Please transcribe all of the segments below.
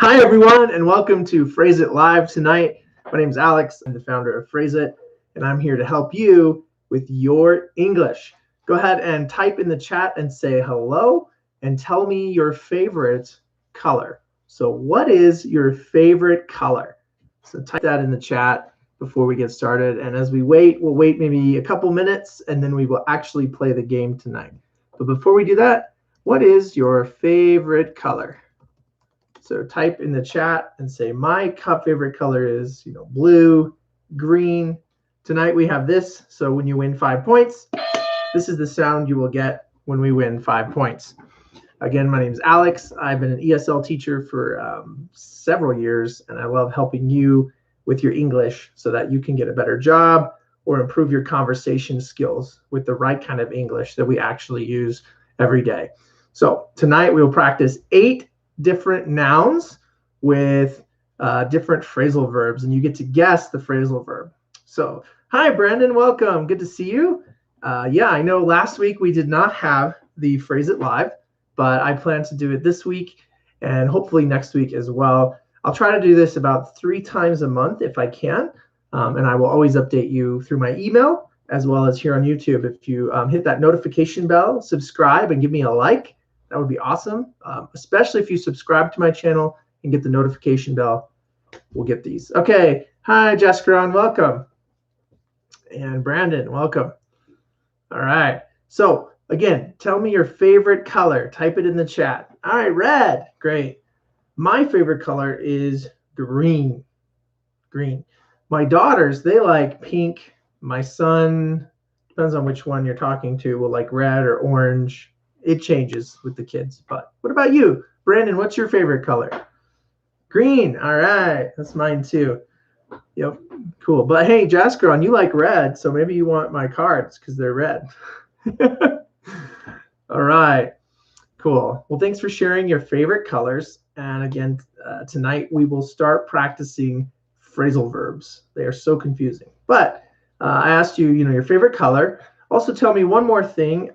Hi, everyone, and welcome to Phrase It Live tonight. My name is Alex. I'm the founder of Phrase It, and I'm here to help you with your English. Go ahead and type in the chat and say hello and tell me your favorite color. So what is your favorite color? So type that in the chat before we get started. And as we wait, we'll wait maybe a couple minutes, and then we will actually play the game tonight. But before we do that, what is your favorite color? So type in the chat and say, my favorite color is, blue, green. Tonight we have this. So when you win 5 points, this is the sound you will get when we win 5 points. Again, my name is Alex. I've been an ESL teacher for several years, and I love helping you with your English so that you can get a better job or improve your conversation skills with the right kind of English that we actually use every day. So tonight we will practice 8 different nouns with different phrasal verbs, and you get to guess the phrasal verb. So, hi, Brandon, welcome. Good to see you. Yeah, I know last week we did not have the Phrase It Live, but I plan to do it this week and hopefully next week as well. I'll try to do this about 3 times a month if I can, and I will always update you through my email as well as here on YouTube. If you hit that notification bell, subscribe, and give me a like, that would be awesome, especially if you subscribe to my channel and get the notification bell. We'll get these. Okay. Hi, Jessica, welcome. And Brandon, welcome. All right. So again, tell me your favorite color. Type it in the chat. All right, red. Great. My favorite color is green. Green. My daughters, they like pink. My son, depends on which one you're talking to, will like red or orange. It changes with the kids. But what about you? Brandon, what's your favorite color? Green. All right. That's mine too. Yep. Cool. But hey, Jaskron, you like red, so maybe you want my cards because they're red. All right. Cool. Well, thanks for sharing your favorite colors. And again, tonight we will start practicing phrasal verbs. They are so confusing. But I asked you, your favorite color. Also, tell me one more thing.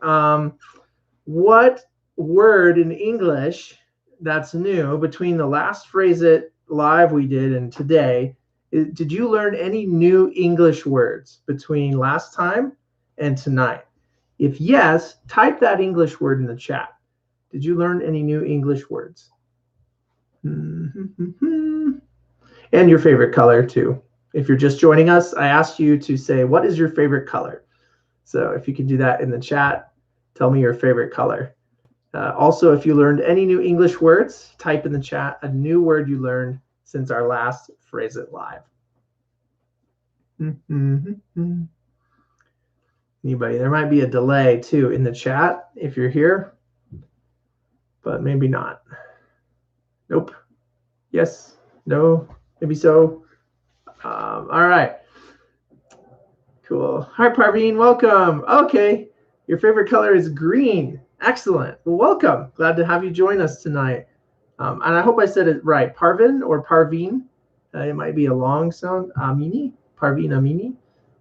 What word in English that's new between the last Phrase It Live we did and today? Did you learn any new English words between last time and tonight? If yes, type that English word in the chat. Did you learn any new English words? And your favorite color too. If you're just joining us, I asked you to say, what is your favorite color? So if you can do that in the chat, tell me your favorite color. Also, if you learned any new English words, type in the chat a new word you learned since our last Phrase It Live. Anybody? There might be a delay too in the chat if you're here, but maybe not. Nope. Yes. No. Maybe so. All right. Cool. Hi, Parveen. Welcome. Okay. Your favorite color is green. Excellent. Well, welcome. Glad to have you join us tonight. And I hope I said it right. Parvin or Parveen. It might be a long sound. Amini. Parveen Amini.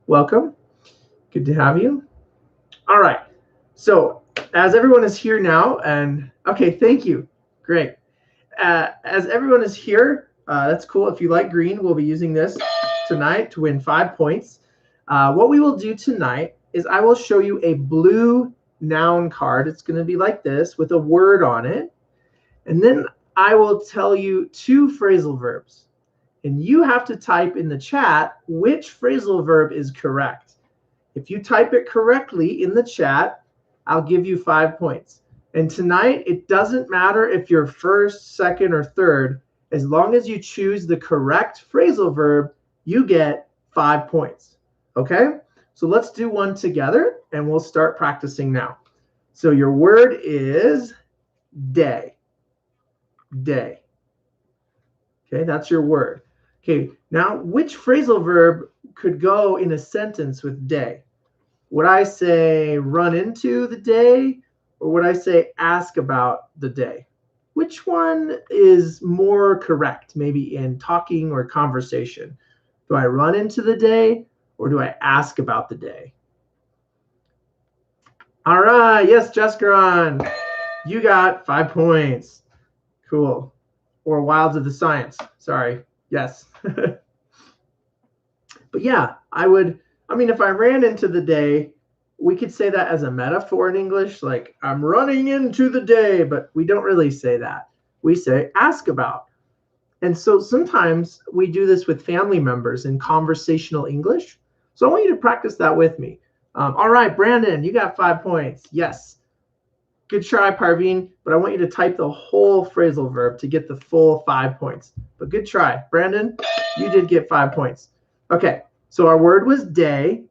Welcome. Good to have you. All right. So as everyone is here now, and okay, thank you. Great. As everyone is here, that's cool. If you like green, we'll be using this tonight to win 5 points. What we will do tonight is I will show you a blue noun card. It's going to be like this with a word on it. And then I will tell you 2 phrasal verbs. And you have to type in the chat which phrasal verb is correct. If you type it correctly in the chat, I'll give you 5 points. And tonight, it doesn't matter if you're first, second, or third. As long as you choose the correct phrasal verb, you get 5 points. Okay? So let's do one together, and we'll start practicing now. So your word is day. Day. Okay, that's your word. Okay, now which phrasal verb could go in a sentence with day? Would I say run into the day, or would I say ask about the day? Which one is more correct, maybe in talking or conversation? Do I run into the day, or do I ask about the day? All right, yes, Jessica, you got 5 points. Cool. or Wilds of the Science. Sorry. Yes. But yeah, I mean, if I ran into the day, we could say that as a metaphor in English, like I'm running into the day, but we don't really say that. We say ask about. And so sometimes we do this with family members in conversational English. So I want you to practice that with me. All right, Brandon, you got 5 points. Yes. Good try, Parveen, but I want you to type the whole phrasal verb to get the full 5 points. But good try. Brandon, you did get 5 points. Okay, so our word was day,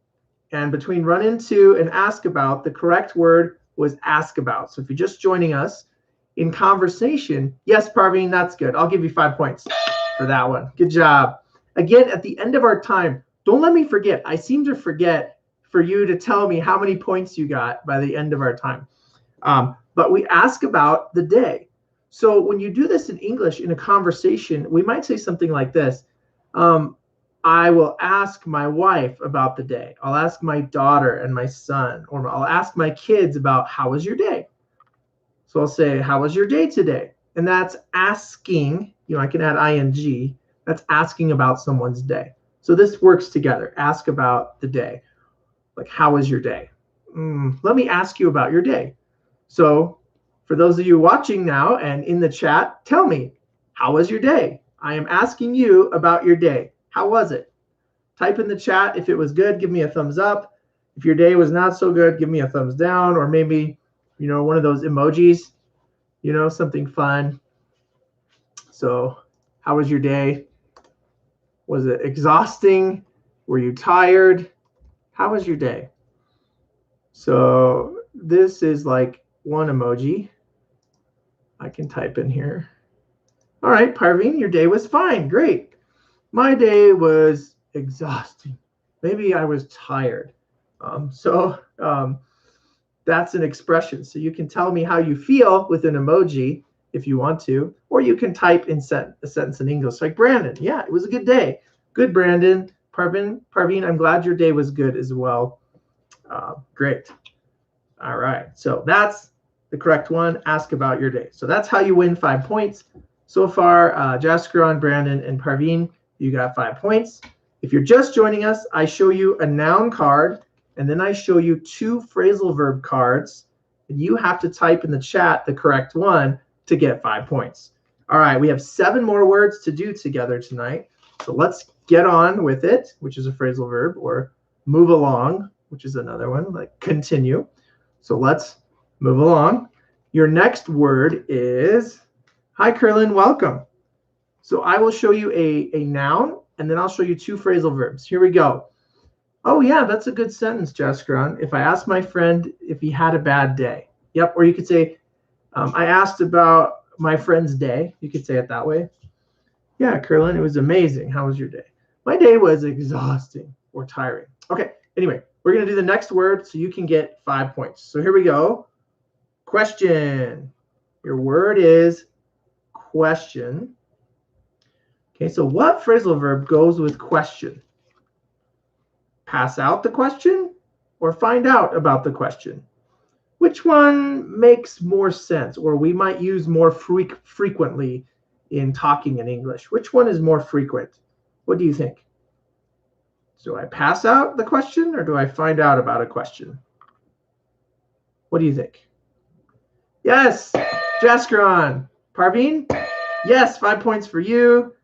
and between run into and ask about, the correct word was ask about. So if you're just joining us in conversation, yes, Parveen, that's good. I'll give you 5 points for that one. Good job. Again, at the end of our time, don't let me forget. I seem to forget for you to tell me how many points you got by the end of our time. But we ask about the day. So when you do this in English in a conversation, we might say something like this. I will ask my wife about the day. I'll ask my daughter and my son, or I'll ask my kids about how was your day. So I'll say, how was your day today? And that's asking, I can add ing. That's asking about someone's day. So this works together. Ask about the day. Like, how was your day? Let me ask you about your day. So for those of you watching now and in the chat, tell me, how was your day? I am asking you about your day. How was it? Type in the chat. If it was good, give me a thumbs up. If your day was not so good, give me a thumbs down, or maybe, one of those emojis, something fun. So how was your day? Was it exhausting? Were you tired? How was your day? So this is like one emoji. I can type in here. All right, Parveen, your day was fine. Great. My day was exhausting. Maybe I was tired. That's an expression. So you can tell me how you feel with an emoji if you want to, or you can type in a sentence in English like Brandon. Yeah, it was a good day. Good, Brandon. Parveen, I'm glad your day was good as well. Great. All right. So that's the correct one. Ask about your day. So that's how you win 5 points. So far, Jaskron, Brandon, and Parveen, you got 5 points. If you're just joining us, I show you a noun card, and then I show you 2 phrasal verb cards. And you have to type in the chat the correct one to get 5 points. All right, we have 7 more words to do together tonight. So let's get on with it, which is a phrasal verb, or move along, which is another one, like continue. So let's move along. Your next word is, hi, Curlin, welcome. So I will show you a noun, and then I'll show you 2 phrasal verbs. Here we go. Oh, yeah, that's a good sentence, Jaskron. If I asked my friend if he had a bad day. Yep, or you could say, I asked about my friend's day. You could say it that way. Yeah, Curlin, it was amazing. How was your day? My day was exhausting or tiring. Okay, anyway, we're going to do the next word so you can get 5 points. So here we go. Question. Your word is question. Okay, so what phrasal verb goes with question? Pass out the question or find out about the question? Which one makes more sense, or we might use more frequently in talking in English? Which one is more frequent? What do you think? Do I pass out the question or do I find out about a question? What do you think? Yes, Jaskron. Parveen? Yes, 5 points for you.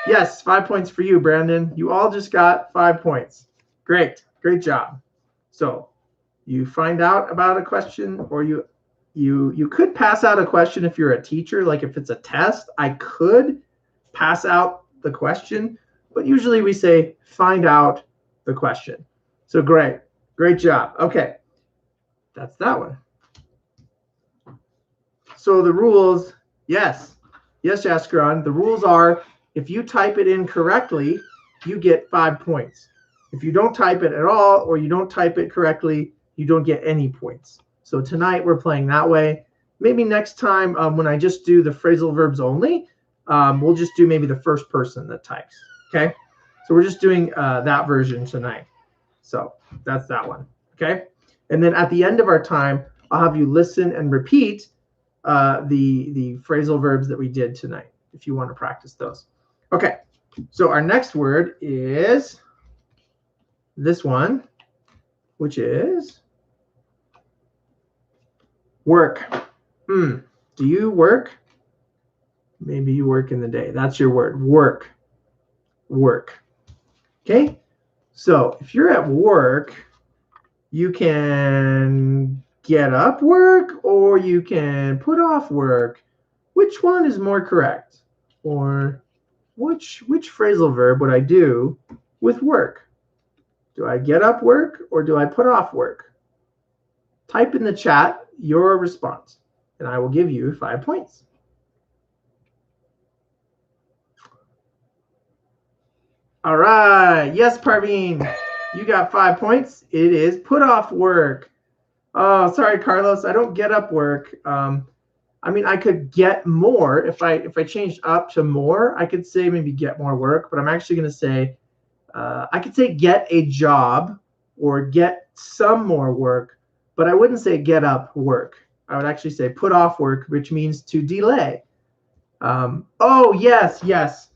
Yes, 5 points for you, Brandon. You all just got 5 points. Great, great job. So you find out about a question, or you could pass out a question if you're a teacher. Like if it's a test, I could pass out the question, but usually we say find out the question. So great, great job. Okay, that's that one. So the rules, yes, Jaskron, the rules are if you type it in correctly, you get 5 points. If you don't type it at all, or you don't type it correctly, you don't get any points. So tonight we're playing that way. Maybe next time when I just do the phrasal verbs only, we'll just do maybe the first person that types. Okay, so we're just doing that version tonight. So that's that one. Okay, and then at the end of our time, I'll have you listen and repeat the phrasal verbs that we did tonight. if you want to practice those. Okay, so our next word is this one, which is work. Do you work? Maybe you work in the day. That's your word, work. Work. Okay, so if you're at work, you can get up work or you can put off work. Which one is more correct? Or which phrasal verb would I do with work? Do I get up work or do I put off work? Type in the chat your response and I will give you 5 points. All right. Yes, Parveen, you got 5 points. It is put off work. Oh, sorry, Carlos. I don't get up work. I mean, I could get more. If I changed up to more, I could say maybe get more work. But I'm actually going to say, I could say get a job or get some more work. But I wouldn't say get up work. I would actually say put off work, which means to delay. Oh, yes, yes.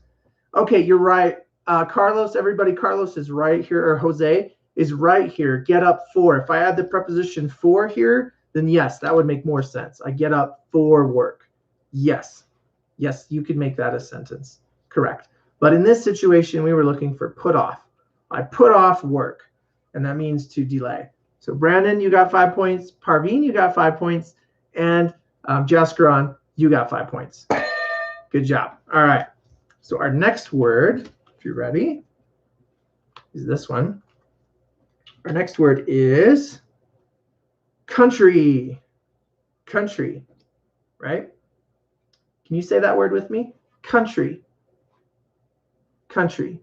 Okay, you're right. Carlos, everybody, Carlos is right here, or Jose is right here. Get up for. If I add the preposition for here, then yes, that would make more sense. I get up for work. Yes. Yes, you could make that a sentence. Correct. But in this situation, we were looking for put off. I put off work, and that means to delay. So Brandon, you got 5 points. Parveen, you got 5 points. And Jaskaran, you got 5 points. Good job. All right. So our next word, if you're ready, is this one. Our next word is country. Country, right? Can you say that word with me? Country. Country.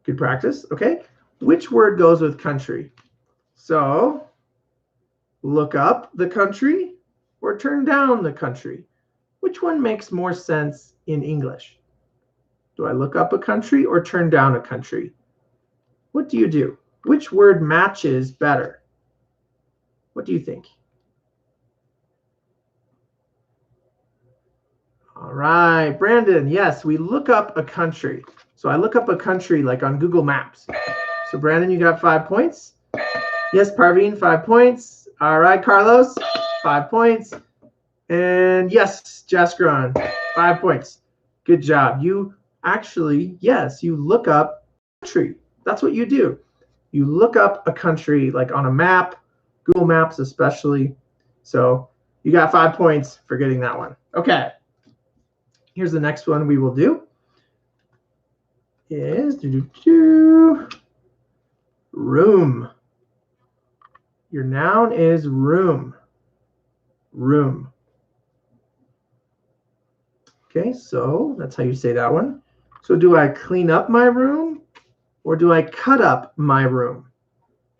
Good practice. Okay. Which word goes with country? So look up the country or turn down the country. Which one makes more sense in English? Do I look up a country or turn down a country? What do you do? Which word matches better? What do you think? All right, Brandon, yes, we look up a country. So I look up a country like on Google Maps. So Brandon, you got 5 points. Yes, Parveen, 5 points. All right, Carlos, 5 points. And yes, Jaskaran, 5 points. Good job. You actually, yes, you look up a country. That's what you do. You look up a country like on a map, Google Maps especially. So you got 5 points for getting that one. Okay. Here's the next one we will do. Is room. Your noun is room. Room. Okay, so that's how you say that one. So do I clean up my room or do I cut up my room?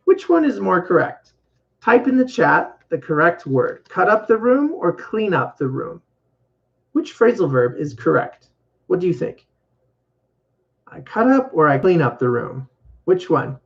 Which one is more correct? Type in the chat the correct word. Cut up the room or clean up the room? Which phrasal verb is correct? What do you think? I cut up or I clean up the room? Which one?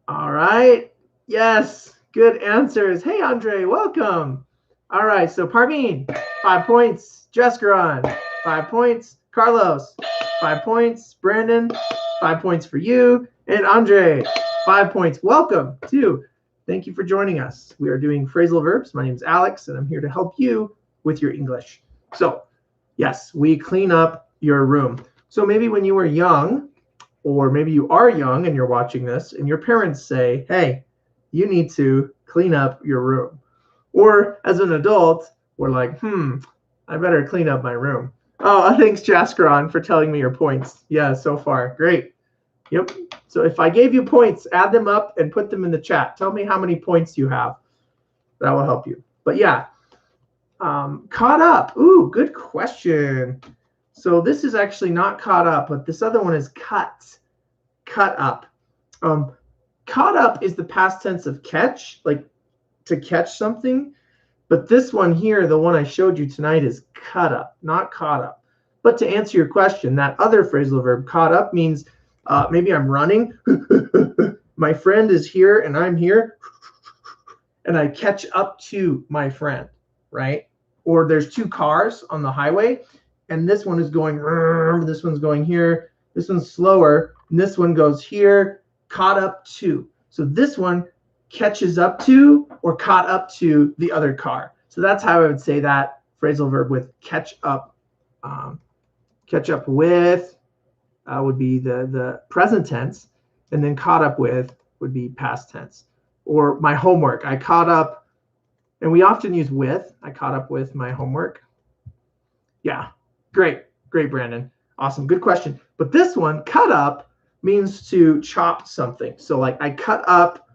All right. Yes, good answers. Hey, Andre, welcome. All right, so Parveen, 5 points. Jaskaran, 5 points. Carlos, 5 points. Brandon, 5 points for you. And Andre, 5 points. Welcome, too. Thank you for joining us. We are doing phrasal verbs. My name is Alex, and I'm here to help you with your English. So, yes, we clean up your room. So maybe when you were young, or maybe you are young and you're watching this, and your parents say, hey, you need to clean up your room. Or as an adult, we're like, I better clean up my room. Oh, thanks, Jaskaran, for telling me your points. Yeah, so far. Great. Yep. So if I gave you points, add them up and put them in the chat. Tell me how many points you have. That will help you. But yeah, caught up. Ooh, good question. So this is actually not caught up, but this other one is cut. Cut up. Caught up is the past tense of catch, like to catch something. But this one here, the one I showed you tonight, is cut up, not caught up. But to answer your question, that other phrasal verb, caught up, means maybe I'm running. My friend is here and I'm here. And I catch up to my friend, right? or there's two cars on the highway, and this one is going, this one's going here, this one's slower, and this one goes here, caught up to. So this one catches up to or caught up to the other car. So that's how I would say that phrasal verb with catch up. Catch up with would be the present tense, and then caught up with would be past tense. Or my homework, I caught up, and we often use with. I caught up with my homework. Yeah, great, Brandon. Awesome, good question. But this one, cut up, means to chop something. So like I cut up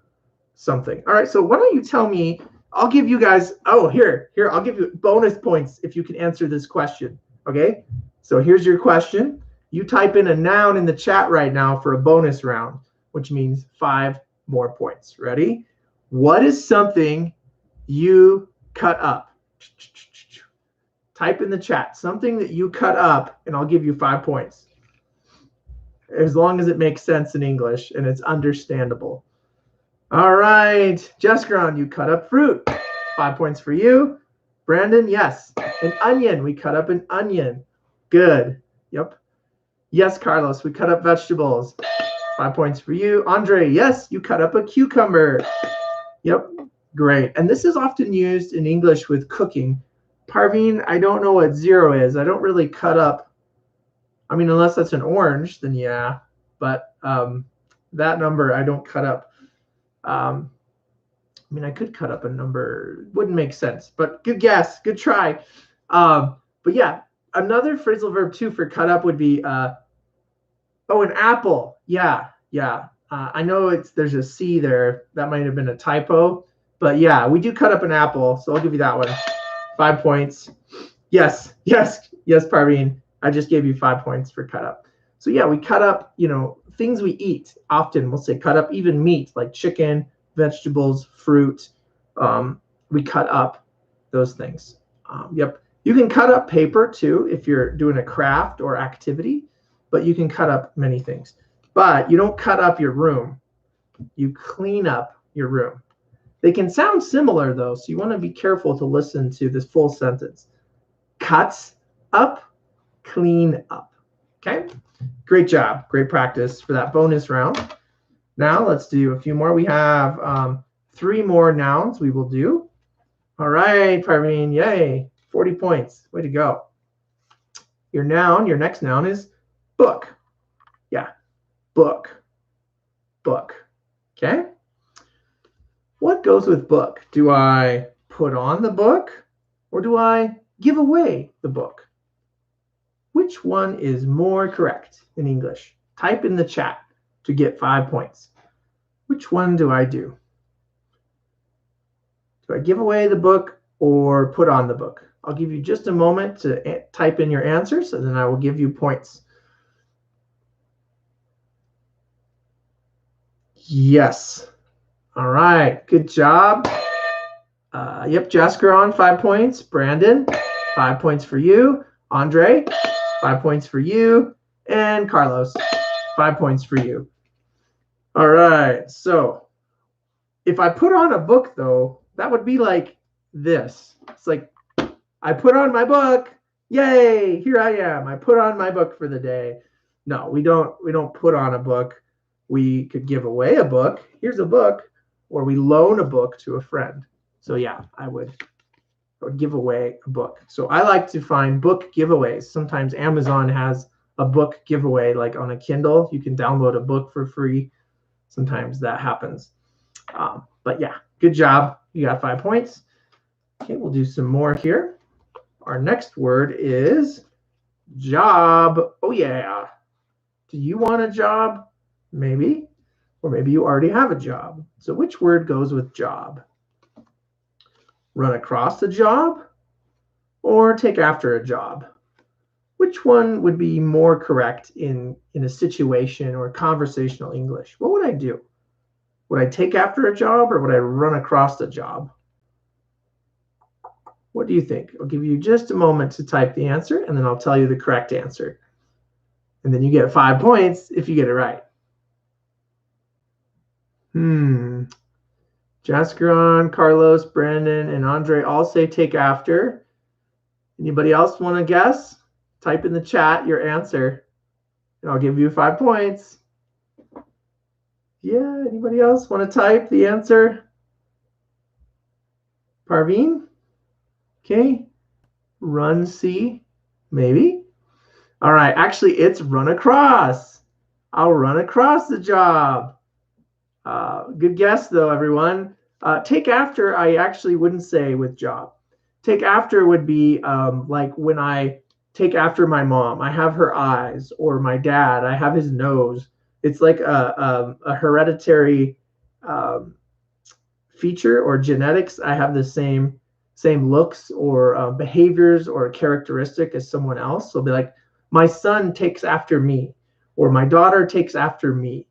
something. All right, so why don't you tell me, I'll give you guys, here, I'll give you bonus points if you can answer this question, okay? So here's your question. You type in a noun in the chat right now for a bonus round, which means 5 more points. Ready? What is something you cut up? Type in the chat something that you cut up, and I'll give you 5 points. As long as it makes sense in English and it's understandable. All right, Jessica, you cut up fruit. 5 points for you. Brandon, yes. An onion, we cut up an onion. Good. Yep. Yes, Carlos, we cut up vegetables. 5 points for you. Andre, yes, you cut up a cucumber. Yep, great. And this is often used in English with cooking. Parveen, I don't know what 0 is. I don't really cut up. I mean, unless that's an orange, then yeah. But that number, I don't cut up. I mean, I could cut up a number. Wouldn't make sense. But good guess. Good try. But yeah, another phrasal verb too for cut up would be, an apple. Yeah. I know there's a C there. That might have been a typo. But yeah, we do cut up an apple. So I'll give you that one. 5 points. Yes, Parveen. I just gave you 5 points for cut up. So yeah, we cut up, things we eat. Often we'll say cut up even meat, like chicken, vegetables, fruit. We cut up those things. Yep. You can cut up paper too if you're doing a craft or activity, but you can cut up many things. But you don't cut up your room. You clean up your room. They can sound similar though, so you want to be careful to listen to this full sentence. Cuts up, clean up. Okay? Great job. Great practice for that bonus round. Now let's do a few more. We have 3 more nouns we will do. All right, Parveen, yay. 40 points. Way to go. Your next noun is book. Yeah, book. Okay? What goes with book? Do I put on the book or do I give away the book? Which one is more correct in English? Type in the chat to get 5 points. Which one do I do? Do I give away the book or put on the book? I'll give you just a moment to type in your answers, and then I will give you points. Yes. All right. Good job. Yep, Jasker on 5 points. Brandon, 5 points for you. Andre, 5 points for you. And Carlos, 5 points for you. All right. So if I put on a book, though, that would be like this. It's like, I put on my book. Yay, here I am. I put on my book for the day. No, we don't put on a book. We could give away a book. Here's a book. Or we loan a book to a friend. So yeah, I would give away a book. So I like to find book giveaways. Sometimes Amazon has a book giveaway, like on a Kindle. You can download a book for free. Sometimes that happens. But yeah, good job. You got 5 points. Okay, we'll do some more here. Our next word is job. Oh yeah. Do you want a job? Maybe. Or maybe you already have a job. So which word goes with job? Run across a job or take after a job? Which one would be more correct in a situation or conversational English? What would I do? Would I take after a job or would I run across a job? What do you think? I'll give you just a moment to type the answer, and then I'll tell you the correct answer. And then you get 5 points if you get it right. Jaskiron, Carlos, Brandon, and Andre all say take after. Anybody else want to guess? Type in the chat your answer, and I'll give you 5 points. Yeah, anybody else want to type the answer? Parveen? Okay. Run see? Maybe. All right, actually, it's run across. I'll run across the job. Good guess, though, everyone. Take after, I actually wouldn't say with job. Take after would be like when I take after my mom. I have her eyes, or my dad, I have his nose. It's like a hereditary feature or genetics. I have the same looks or behaviors or characteristic as someone else. So it'll be like, my son takes after me, or my daughter takes after me.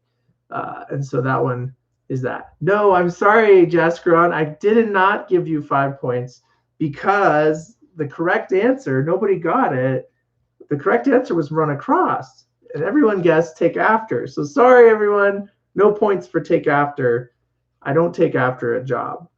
And so that one is that. No, I'm sorry, Jaskron. I did not give you 5 points because the correct answer, nobody got it. The correct answer was run across, and everyone guessed take after. So sorry, everyone. No points for take after. I don't take after a job.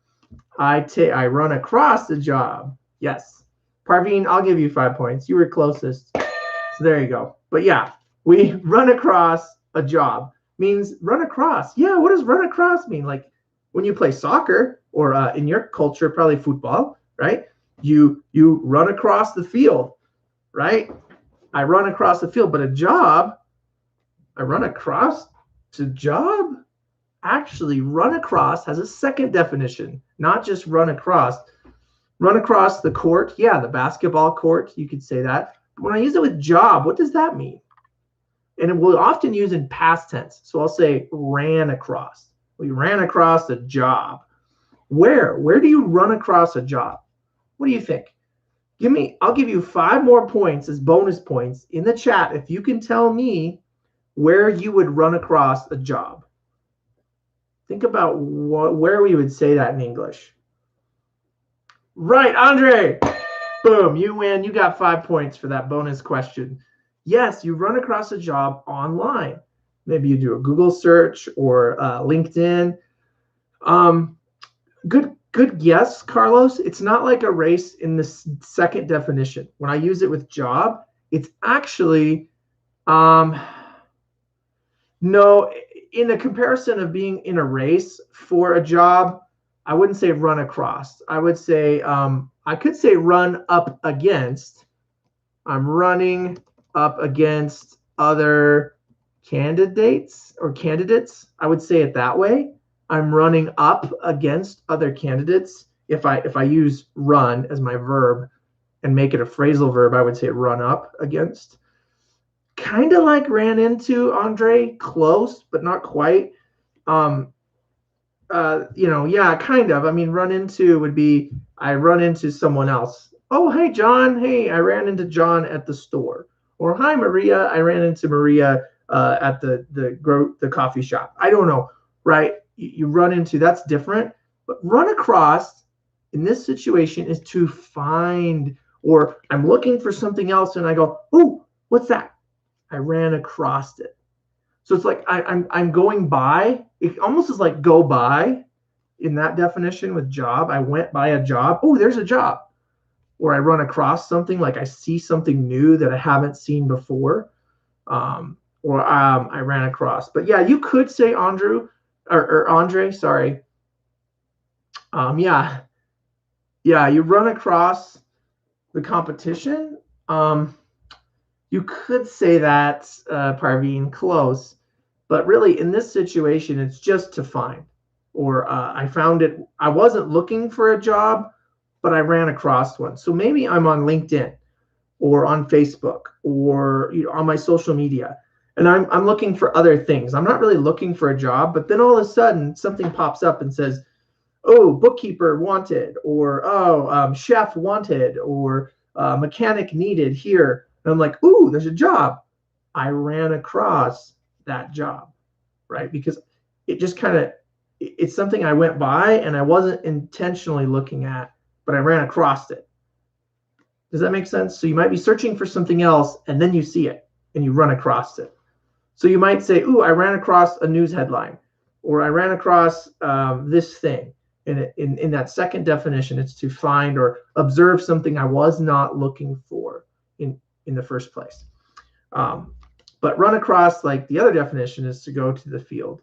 I run across the job. Yes. Parveen, I'll give you 5 points. You were closest. So there you go. But yeah, we run across a job. Means run across. Yeah, what does run across mean? Like when you play soccer, or in your culture, probably football, right? You run across the field, right? I run across the field. But a job, I run across to job. Actually, run across has a second definition, not just run across. Run across the court. Yeah, the basketball court. You could say that. But when I use it with job, what does that mean? And we'll often use in past tense. So I'll say ran across. We ran across a job. Where? Where do you run across a job? What do you think? I'll give you 5 more points as bonus points in the chat if you can tell me where you would run across a job. Think about where we would say that in English. Right, Andre. Boom, you win. You got 5 points for that bonus question. Yes, you run across a job online. Maybe you do a Google search or LinkedIn. Good guess, Carlos. It's not like a race in the second definition. When I use it with job, it's actually, no, in the comparison of being in a race for a job, I wouldn't say run across. I would say, I could say run up against. I'm running up against other candidates or candidates. I would say it that way. I'm running up against other candidates. If I use run as my verb and make it a phrasal verb, I would say run up against. Kind of like ran into, Andre, close, but not quite. Yeah, kind of. I mean, run into would be I run into someone else. Oh, hey, John. Hey, I ran into John at the store. Or hi, Maria. I ran into Maria at the coffee shop. I don't know, right? You run into, that's different. But run across in this situation is to find, or I'm looking for something else and I go, oh, what's that? I ran across it. So it's like I'm going by. It almost is like go by in that definition with job. I went by a job. Oh, there's a job. Or I run across something, like I see something new that I haven't seen before. Or I ran across. But yeah, you could say Andrew or Andre, sorry. Yeah, you run across the competition. You could say that, Parveen, close. But really, in this situation, it's just to find. Or I found it. I wasn't looking for a job, but I ran across one. So maybe I'm on LinkedIn or on Facebook or on my social media, and I'm looking for other things. I'm not really looking for a job, but then all of a sudden something pops up and says, oh, bookkeeper wanted, or oh, chef wanted, or mechanic needed here. And I'm like, ooh, there's a job. I ran across that job, right? Because it just kind of, it's something I went by and I wasn't intentionally looking at, but I ran across it. Does that make sense? So you might be searching for something else and then you see it and you run across it. So you might say, ooh, I ran across a news headline, or I ran across this thing. In that second definition, it's to find or observe something I was not looking for in the first place. But run across, like the other definition, is to go to the field.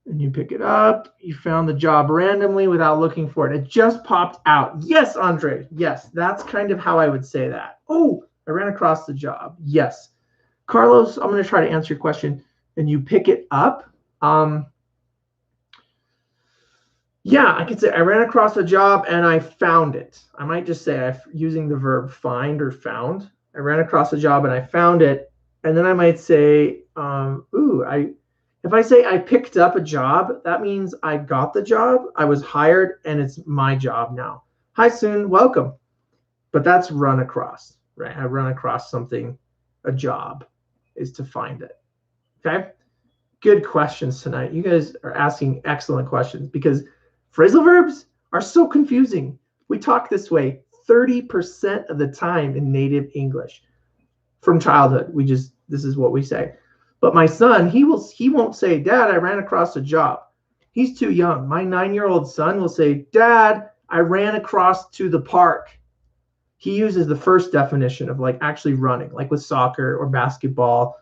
And you pick it up. You found the job randomly without looking for it. It just popped out. Yes, Andre. Yes, that's kind of how I would say that. Oh, I ran across the job. Yes. Carlos, I'm going to try to answer your question. And you pick it up. Yeah, I could say I ran across a job and I found it. I might just say using the verb find or found. I ran across a job and I found it. And then I might say, if I say I picked up a job, that means I got the job, I was hired, and it's my job now. Hi, Soon, welcome. But that's run across, right? I run across something, a job is to find it. Okay? Good questions tonight. You guys are asking excellent questions because phrasal verbs are so confusing. We talk this way 30% of the time in native English. From childhood, this is what we say. But my son, he won't say, Dad, I ran across a job. He's too young. My 9-year-old son will say, Dad, I ran across to the park. He uses the first definition of like actually running, like with soccer or basketball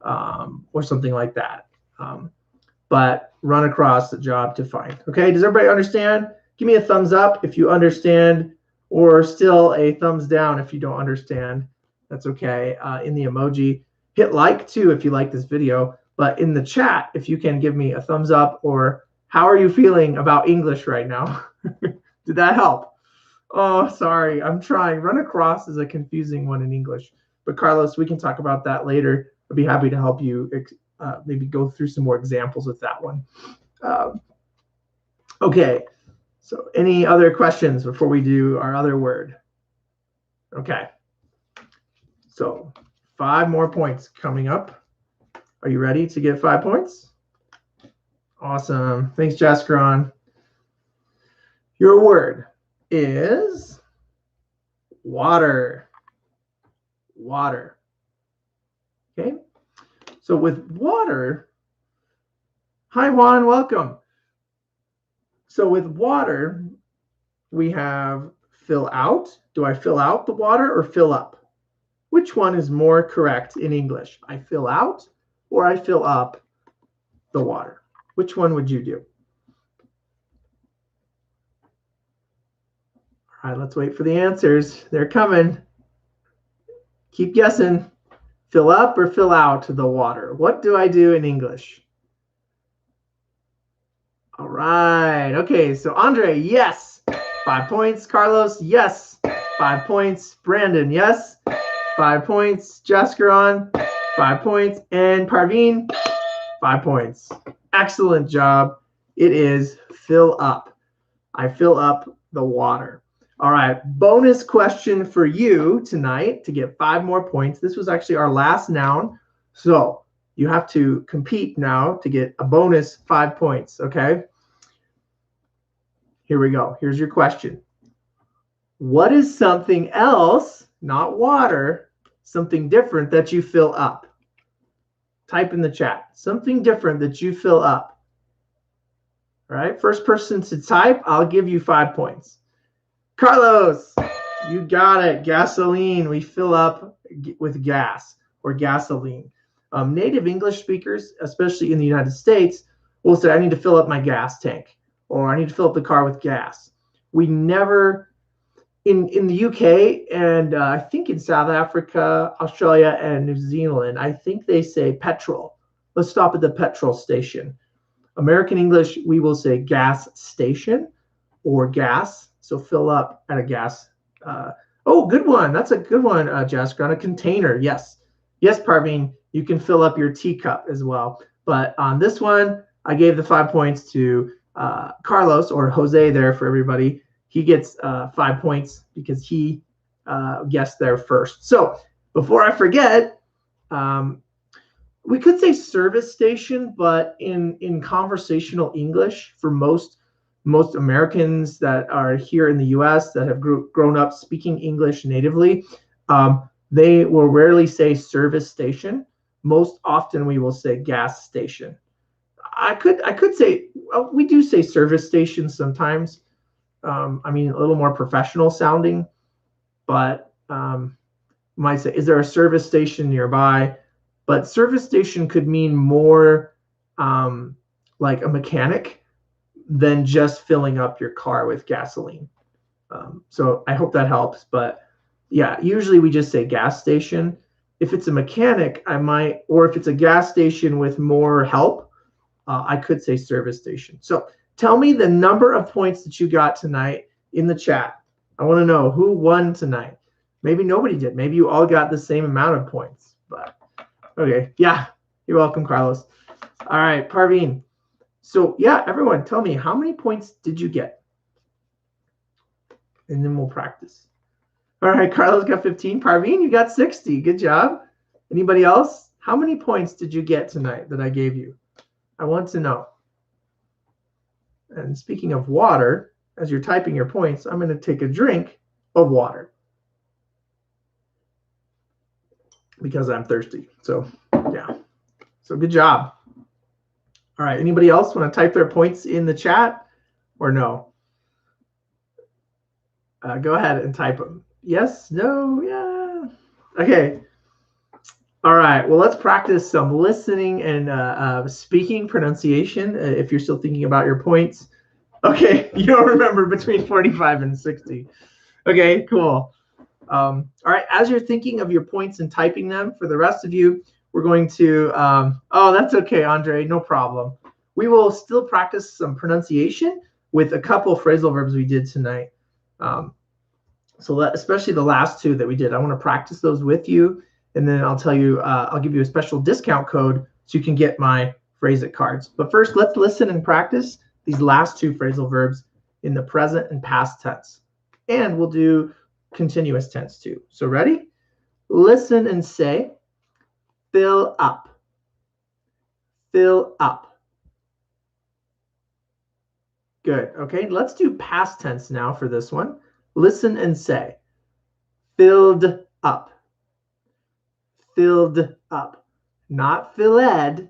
or something like that. But run across the job to find. Okay, does everybody understand? Give me a thumbs up if you understand, or still a thumbs down if you don't understand. That's okay. In the emoji. Hit like too if you like this video, but in the chat, if you can give me a thumbs up or how are you feeling about English right now? Did that help? Oh, sorry, I'm trying. Run across is a confusing one in English, but Carlos, we can talk about that later. I'd be happy to help you maybe go through some more examples with that one. Okay, so any other questions before we do our other word? Okay, so 5 more points coming up. Are you ready to get 5 points? Awesome. Thanks, Jaskron. Your word is water. Water. Okay. So with water, hi, Juan, welcome. So with water, we have fill out. Do I fill out the water or fill up? Which one is more correct in English? I fill out or I fill up the water? Which one would you do? All right, let's wait for the answers. They're coming. Keep guessing. Fill up or fill out the water? What do I do in English? All right. Okay, so Andre, yes. 5 points. Carlos, yes. 5 points. Brandon, yes. 5 points. Jaskaron, 5 points. And Parveen, 5 points. Excellent job. It is fill up. I fill up the water. All right. Bonus question for you tonight to get 5 more points. This was actually our last noun. So you have to compete now to get a bonus 5 points. Okay. Here we go. Here's your question. What is something else, not water, something different that you fill up? Type in the chat. Something different that you fill up. All right. First person to type, I'll give you 5 points. Carlos, you got it. Gasoline. We fill up with gas or gasoline. Native English speakers, especially in the United States, will say, I need to fill up my gas tank, or I need to fill up the car with gas. We never, in the UK and I think in South Africa, Australia, and New Zealand, I think they say petrol. Let's stop at the petrol station. American English, we will say gas station or gas. So fill up at a gas. Oh, good one. That's a good one, Jessica. On a container. Yes. Yes, Parveen, you can fill up your teacup as well. But on this one, I gave the 5 points to Carlos, or Jose there for everybody. He gets 5 points because he guessed there first. So before I forget, we could say service station, but in conversational English, for most Americans that are here in the US that have grown up speaking English natively, they will rarely say service station. Most often we will say gas station. I could say, well, we do say service station sometimes. I mean, a little more professional sounding, but might say, is there a service station nearby? But service station could mean more like a mechanic than just filling up your car with gasoline. So I hope that helps. But yeah, usually we just say gas station. If it's a mechanic, I might, or if it's a gas station with more help, I could say service station. So tell me the number of points that you got tonight in the chat. I want to know who won tonight. Maybe nobody did. Maybe you all got the same amount of points. But okay, yeah, you're welcome, Carlos. All right, Parveen. So yeah, everyone, tell me, how many points did you get? And then we'll practice. All right, Carlos got 15. Parveen, you got 60. Good job. Anybody else? How many points did you get tonight that I gave you? I want to know. And speaking of water, as you're typing your points, I'm going to take a drink of water because I'm thirsty. So yeah. So good job. All right. Anybody else want to type their points in the chat or no? Go ahead and type them. Yes, no, yeah. Okay. All right. Well, let's practice some listening and speaking pronunciation if you're still thinking about your points. Okay. You don't remember between 45 and 60. Okay, cool. All right. As you're thinking of your points and typing them, for the rest of you, we're going to, oh, that's okay, Andre, no problem. We will still practice some pronunciation with a couple phrasal verbs we did tonight. So especially the last two that we did, I want to practice those with you. And then I'll tell you, I'll give you a special discount code so you can get my Phrase It cards. But first, let's listen and practice these last two phrasal verbs in the present and past tense. And we'll do continuous tense too. So ready? Listen and say, fill up. Fill up. Good. Okay, let's do past tense now for this one. Listen and say, filled up. Filled up. Not filled.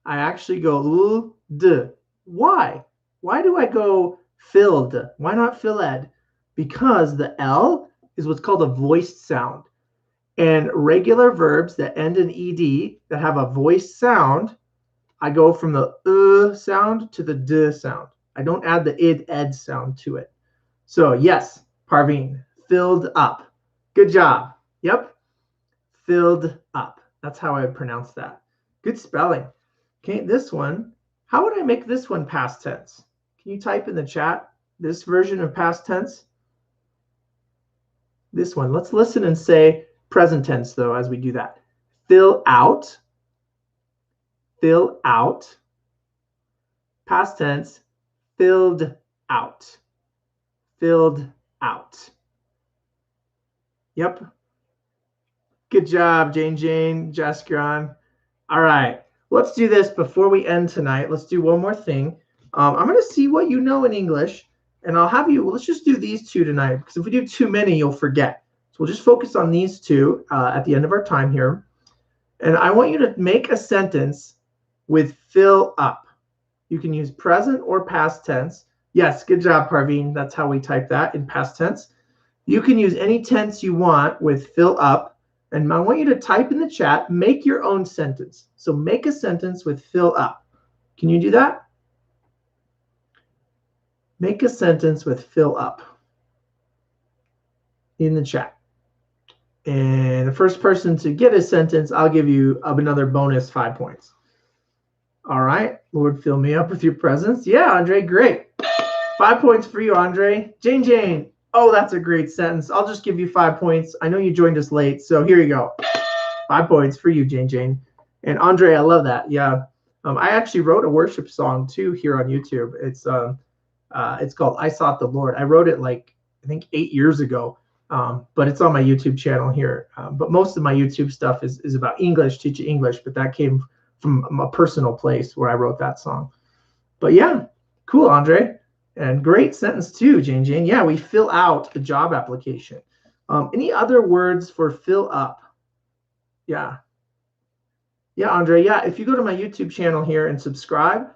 I actually go d. Why? Why do I go filled? Why not filled? Because the L is what's called a voiced sound. And regular verbs that end in ed that have a voiced sound, I go from the sound to the d sound. I don't add the ed sound to it. So yes, Parveen, filled up. Good job. Yep. Filled up. That's how I would pronounce that. Good spelling. Okay, this one, how would I make this one past tense? Can you type in the chat this version of past tense? This one. Let's listen and say present tense, though, as we do that. Fill out. Fill out. Past tense, filled out. Filled out. Yep. Good job, Jane, Jaskron. All right, let's do this before we end tonight. Let's do one more thing. I'm going to see what you know in English, and I'll have you, let's just do these two tonight, because if we do too many, you'll forget. So we'll just focus on these two at the end of our time here. And I want you to make a sentence with fill up. You can use present or past tense. Yes, good job, Parveen. That's how we type that in past tense. You can use any tense you want with fill up. And I want you to type in the chat, make your own sentence. So make a sentence with fill up. Can you do that? Make a sentence with fill up in the chat. And the first person to get a sentence, I'll give you another bonus 5 points. All right. Lord, fill me up with your presence. Yeah, Andre, great. 5 points for you, Andre. Jane. Oh, that's a great sentence. I'll just give you 5 points. I know you joined us late, so here you go. 5 points for you, Jane. And Andre, I love that. Yeah. I actually wrote a worship song too here on YouTube. It's called I Sought the Lord. I wrote it like, I think 8 years ago. But it's on my YouTube channel here. But most of my YouTube stuff is about English, teaching English, but that came from a personal place where I wrote that song. But yeah, cool, Andre. And great sentence too, Jane. Yeah, we fill out the job application. Any other words for fill up? Yeah. Yeah, Andre. Yeah, if you go to my YouTube channel here and subscribe,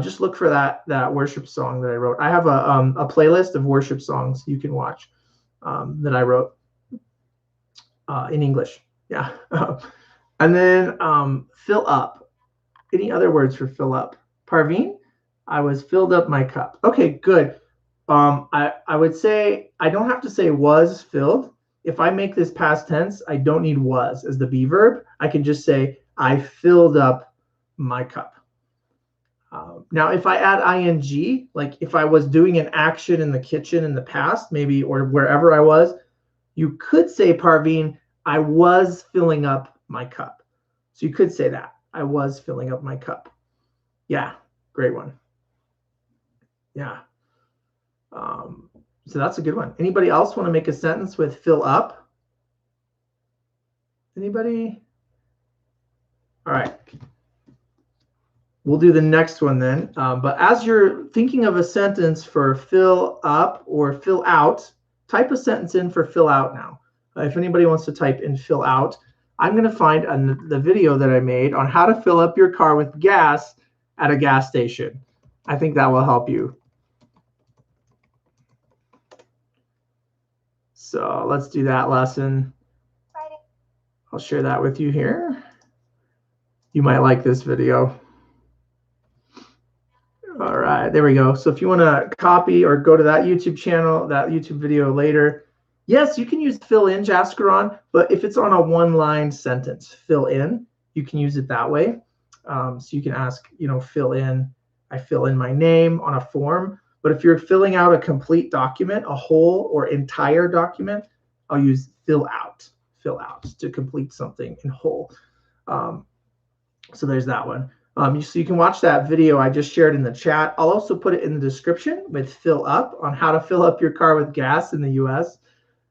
just look for that worship song that I wrote. I have a playlist of worship songs you can watch that I wrote in English. Yeah. And then fill up. Any other words for fill up? Parveen, I was filled up my cup. Okay, good. I would say I don't have to say was filled. If I make this past tense, I don't need was as the be verb. I can just say I filled up my cup. Now, if I add ing, like if I was doing an action in the kitchen in the past, maybe, or wherever I was, you could say, Parveen, I was filling up my cup. So you could say that. I was filling up my cup. Yeah, great one. Yeah. So that's a good one. Anybody else want to make a sentence with fill up? Anybody? All right. We'll do the next one then. But as you're thinking of a sentence for fill up or fill out, type a sentence in for fill out now. If anybody wants to type in fill out, I'm going to find the video that I made on how to fill up your car with gas at a gas station. I think that will help you. So let's do that lesson. I'll share that with you here. You might like this video. All right, there we go. So if you want to copy or go to that YouTube channel, that YouTube video later, yes, you can use fill in, Jaskaron, but if it's on a one-line sentence, fill in, you can use it that way. So you can ask, fill in, I fill in my name on a form. But if you're filling out a complete document, a whole or entire document, I'll use fill out to complete something in whole. So there's that one. So you can watch that video I just shared in the chat. I'll also put it in the description with fill up on how to fill up your car with gas in the US.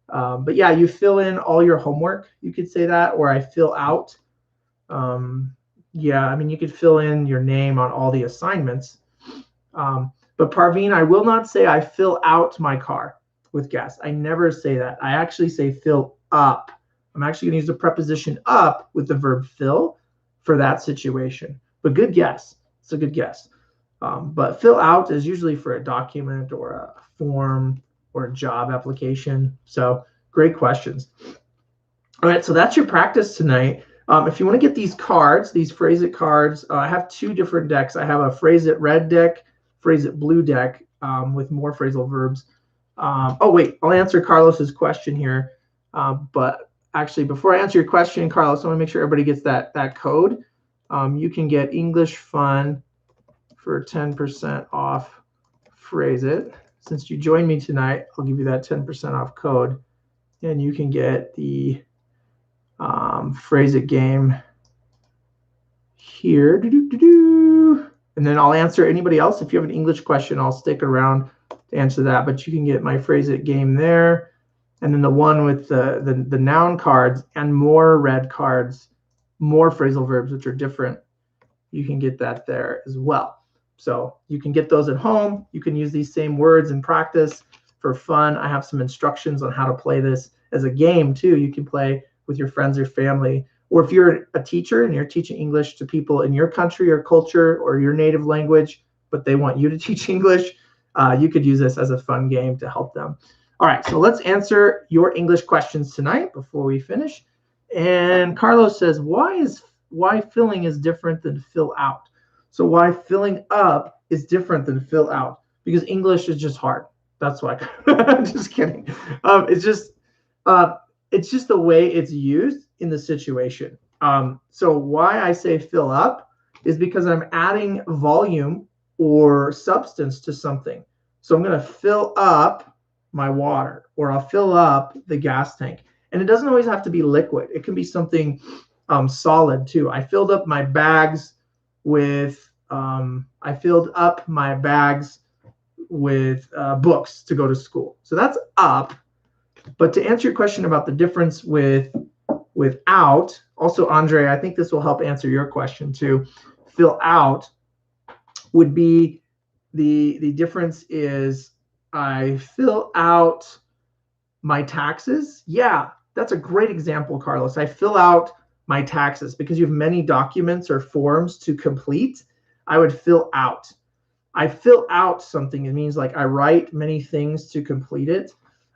But yeah, you fill in all your homework. You could say that, or I fill out. Yeah, I mean, you could fill in your name on all the assignments. But Parveen, I will not say I fill out my car with gas. I never say that. I actually say fill up. I'm actually going to use the preposition up with the verb fill for that situation. But good guess. It's a good guess. But fill out is usually for a document or a form or a job application. So great questions. All right, so that's your practice tonight. If you want to get these cards, these Phrase It cards, I have two different decks. I have a Phrase It red deck, Phrase It blue deck with more phrasal verbs. Oh, wait, I'll answer Carlos's question here. But actually, before I answer your question, Carlos, I want to make sure everybody gets that code. You can get English Fun for 10% off Phrase It. Since you joined me tonight, I'll give you that 10% off code. And you can get the Phrase It game here. And then I'll answer anybody else. If you have an English question, I'll stick around to answer that. But you can get my Phrase It game there. And then the one with the noun cards and more red cards, more phrasal verbs, which are different. You can get that there as well. So you can get those at home. You can use these same words in practice for fun. I have some instructions on how to play this as a game too. You can play with your friends or family. Or if you're a teacher and you're teaching English to people in your country or culture or your native language, but they want you to teach English, you could use this as a fun game to help them. All right, so let's answer your English questions tonight before we finish. And Carlos says, why filling is different than fill out? So why filling up is different than fill out? Because English is just hard. That's why. I'm just kidding. It's just the way it's used in the situation. So why I say fill up is because I'm adding volume or substance to something. So I'm going to fill up my water, or I'll fill up the gas tank. And it doesn't always have to be liquid. It can be something solid too. I filled up my bags with books to go to school. So that's up. But to answer your question about the difference without, also Andre, I think this will help answer your question too. Fill out would be the difference is I fill out my taxes. Yeah, that's a great example, Carlos. I fill out my taxes because you have many documents or forms to complete. I would fill out. I fill out something. It means like I write many things to complete it.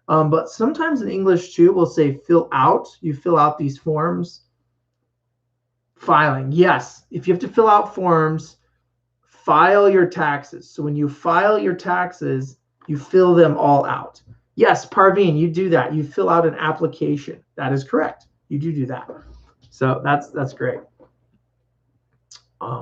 But sometimes in English too, we'll say fill out. You fill out these forms. Filing. Yes. If you have to fill out forms, file your taxes. So when you file your taxes, you fill them all out. Yes, Parveen, you do that. You fill out an application. That is correct. You do that. So that's great.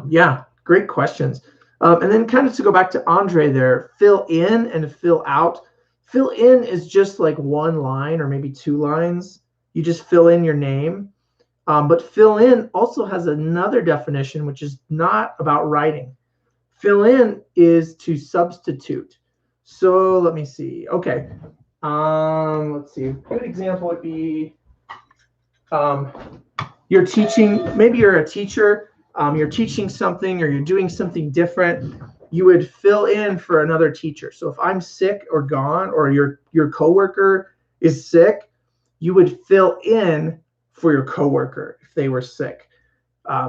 Yeah, great questions. And then kind of to go back to Andre there, fill in and fill out. Fill in is just like one line or maybe two lines. You just fill in your name. But fill in also has another definition, which is not about writing. Fill in is to substitute. So let me see. Okay. Let's see. A good example would be you're teaching, maybe you're a teacher, you're teaching something or you're doing something different. You would fill in for another teacher. So if I'm sick or gone or your coworker is sick, you would fill in for your coworker if they were sick.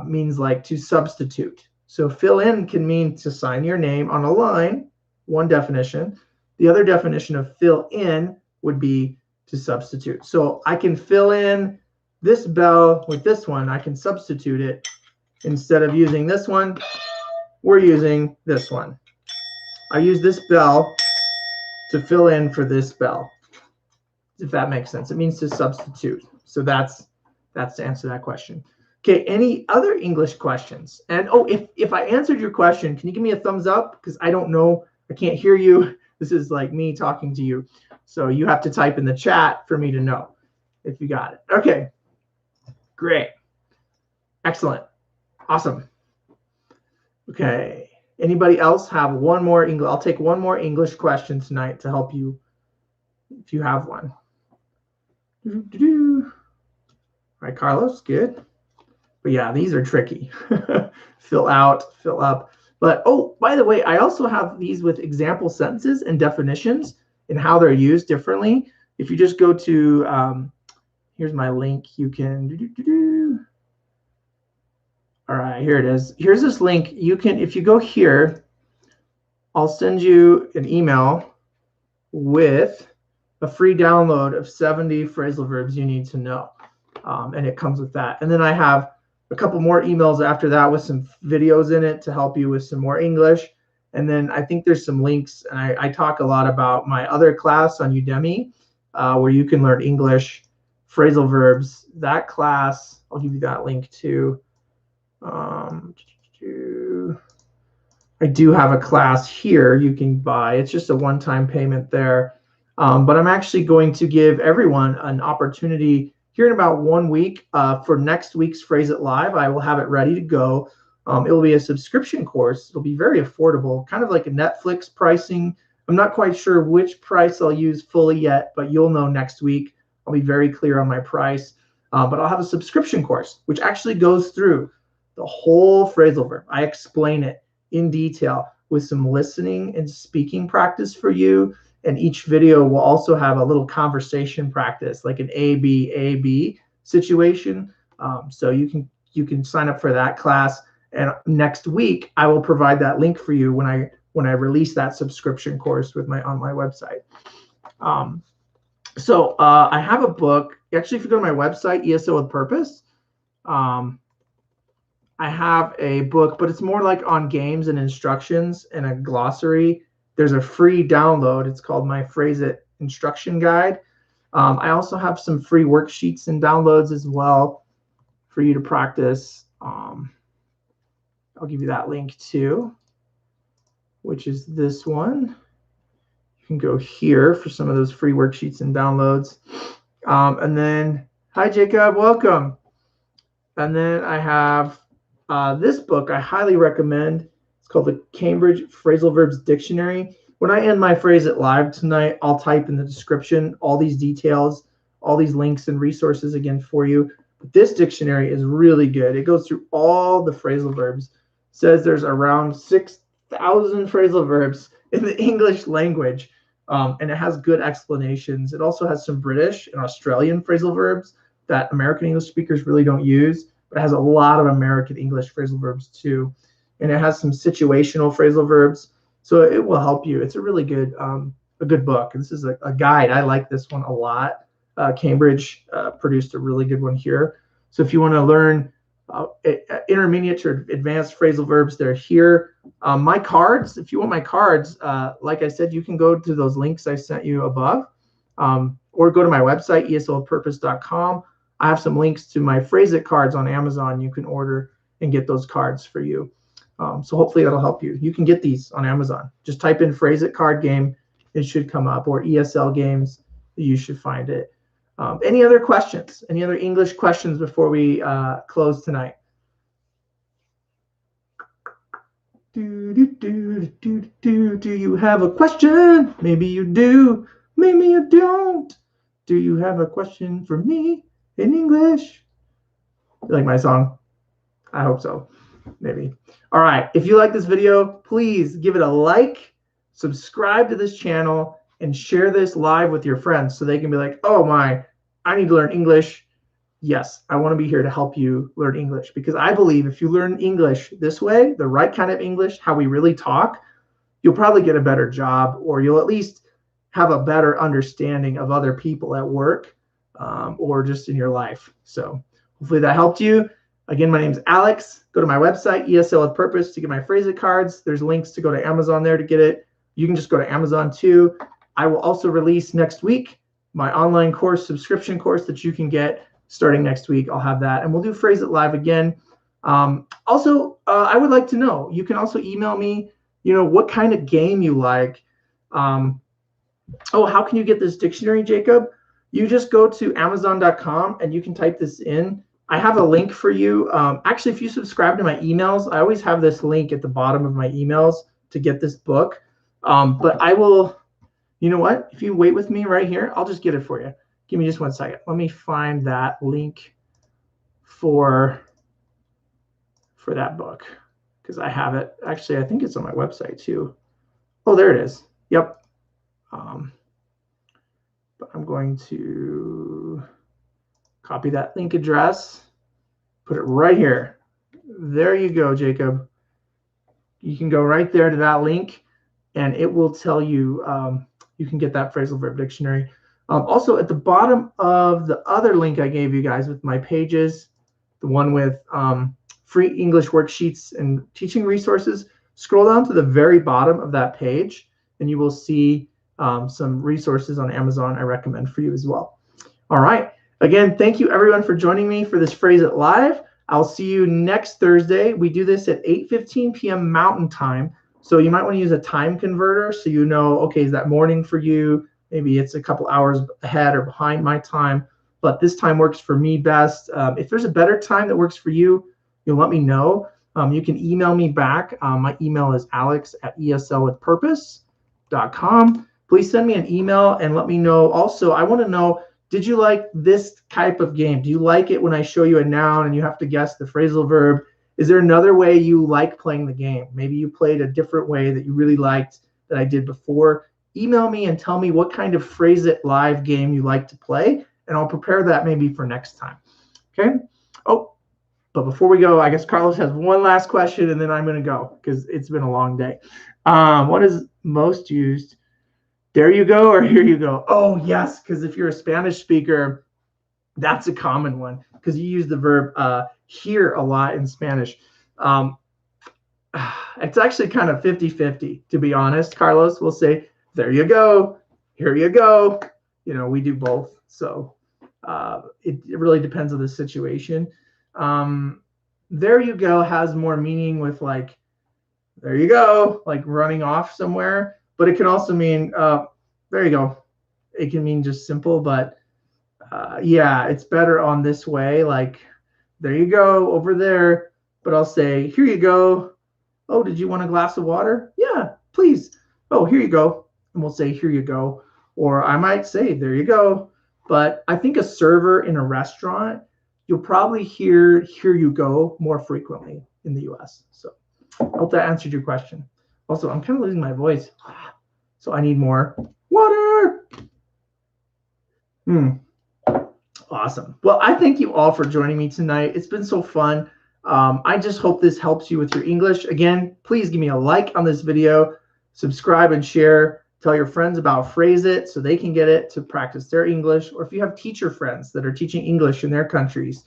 Means like to substitute. So fill in can mean to sign your name on a line, one definition. The other definition of fill in would be to substitute. So I can fill in this bell with this one. I can substitute it. Instead of using this one, we're using this one. I use this bell to fill in for this bell, if that makes sense. It means to substitute. So that's to answer that question. Okay, any other English questions? And oh, if I answered your question, can you give me a thumbs up? Because I don't know, I can't hear you. This is like me talking to you. So you have to type in the chat for me to know if you got it. Okay, great. Excellent. Awesome. Okay, anybody else have one more English? I'll take one more English question tonight to help you if you have one. All right, Carlos, good. But yeah, these are tricky. Fill out, fill up. But oh, by the way, I also have these with example sentences and definitions and how they're used differently. If you just go to, here's my link, you can, all right, here it is. Here's this link. You can, if you go here, I'll send you an email with a free download of 70 phrasal verbs you need to know. And it comes with that. And then I have a couple more emails after that with some videos in it to help you with some more English. And then I think there's some links. And I talk a lot about my other class on Udemy where you can learn English, phrasal verbs. That class, I'll give you that link too. I do have a class here you can buy. It's just a one-time payment there. But I'm actually going to give everyone an opportunity here in about 1 week for next week's Phrase It Live. I will have it ready to go. It will be a subscription course. It'll be very affordable, kind of like a Netflix pricing. I'm not quite sure which price I'll use fully yet, but you'll know next week. I'll be very clear on my price. But I'll have a subscription course, which actually goes through the whole phrasal verb. I explain it in detail with some listening and speaking practice for you. And each video will also have a little conversation practice, like an A-B situation. So you can sign up for that class. And next week, I will provide that link for you when I release that subscription course on my website. So I have a book. Actually, if you go to my website, ESL With Purpose, I have a book, but it's more like on games and instructions and a glossary. There's a free download. It's called my Phrase It Instruction Guide. I also have some free worksheets and downloads as well for you to practice. I'll give you that link too, which is this one. You can go here for some of those free worksheets and downloads. And then, hi Jacob, welcome. And then I have this book I highly recommend. It's called the Cambridge Phrasal Verbs Dictionary. When I end my Phrase It Live tonight, I'll type in the description all these details, all these links and resources again for you. But this dictionary is really good. It goes through all the phrasal verbs. It says there's around 6,000 phrasal verbs in the English language, and it has good explanations. It also has some British and Australian phrasal verbs that American English speakers really don't use, but it has a lot of American English phrasal verbs too. And it has some situational phrasal verbs. So it will help you. It's a really good a good book. This is a guide. I like this one a lot. Cambridge produced a really good one here. So if you want to learn intermediate to advanced phrasal verbs, they're here. My cards, if you want my cards, like I said, you can go to those links I sent you above, or go to my website, eslwithpurpose.com. I have some links to my Phrase It cards on Amazon. You can order and get those cards for you. So hopefully that'll help you. You can get these on Amazon. Just type in Phrase It card game. It should come up, or ESL games. You should find it. Any other questions? Any other English questions before we close tonight? Do you have a question? Maybe you do. Maybe you don't. Do you have a question for me in English? You like my song? I hope so. Maybe. All right. If you like this video, please give it a like, subscribe to this channel, and share this live with your friends so they can be like, oh my, I need to learn English. Yes, I want to be here to help you learn English, because I believe if you learn English this way, the right kind of English, how we really talk, you'll probably get a better job, or you'll at least have a better understanding of other people at work, or just in your life. So hopefully that helped you. Again, my name is Alex. Go to my website, ESL With Purpose, to get my Phrase It cards. There's links to go to Amazon there to get it. You can just go to Amazon too. I will also release next week my online course, subscription course that you can get starting next week. I'll have that, and we'll do Phrase It live again. Also, I would like to know, you can also email me, what kind of game you like. Oh, how can you get this dictionary, Jacob? You just go to Amazon.com and you can type this in. I have a link for you. Actually, if you subscribe to my emails, I always have this link at the bottom of my emails to get this book. But I will, you know what? If you wait with me right here, I'll just get it for you. Give me just 1 second. Let me find that link for that book, because I have it. Actually, I think it's on my website too. Oh, there it is. Yep. But I'm going to copy that link address, put it right here. There you go, Jacob. You can go right there to that link, and it will tell you you can get that phrasal verb dictionary. Also, at the bottom of the other link I gave you guys with my pages, the one with free English worksheets and teaching resources, scroll down to the very bottom of that page, and you will see some resources on Amazon I recommend for you as well. All right. Again, thank you everyone for joining me for this Phrase It Live. I'll see you next Thursday. We do this at 8:15 p.m. Mountain Time. So you might want to use a time converter so you know, okay, is that morning for you? Maybe it's a couple hours ahead or behind my time, but this time works for me best. If there's a better time that works for you, you'll let me know. You can email me back. My email is alex@eslwithpurpose.com. Please send me an email and let me know. Also, I want to know, did you like this type of game? Do you like it when I show you a noun and you have to guess the phrasal verb? Is there another way you like playing the game? Maybe you played a different way that you really liked that I did before. Email me and tell me what kind of Phrase It Live game you like to play, and I'll prepare that maybe for next time. Okay? Oh, but before we go, I guess Carlos has one last question, and then I'm going to go because it's been a long day. What is most used? There you go, or here you go. Oh, yes, because if you're a Spanish speaker, that's a common one because you use the verb here a lot in Spanish. It's actually kind of 50-50, to be honest, Carlos. We'll say, there you go, here you go. We do both. So it really depends on the situation. There you go has more meaning with like, there you go, like running off somewhere. But it can also mean, there you go. It can mean just simple, but yeah, it's better on this way. Like, there you go over there. But I'll say, here you go. Oh, did you want a glass of water? Yeah, please. Oh, here you go. And we'll say, here you go. Or I might say, there you go. But I think a server in a restaurant, you'll probably hear, here you go more frequently in the US. So I hope that answered your question. Also, I'm kind of losing my voice, so I need more water. Awesome. Well, I thank you all for joining me tonight. It's been so fun. I just hope this helps you with your English. Again, please give me a like on this video. subscribe and share. Tell your friends about Phrase It so they can get it to practice their English. Or if you have teacher friends that are teaching English in their countries,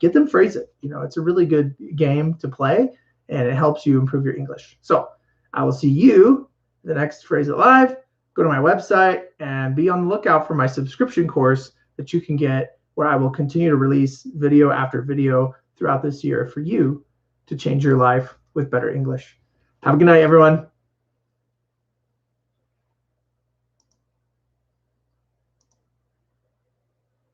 get them Phrase It. It's a really good game to play, and it helps you improve your English. So I will see you in the next Phrase It Live. Go to my website and be on the lookout for my subscription course that you can get, where I will continue to release video after video throughout this year for you to change your life with better English. Have a good night, everyone.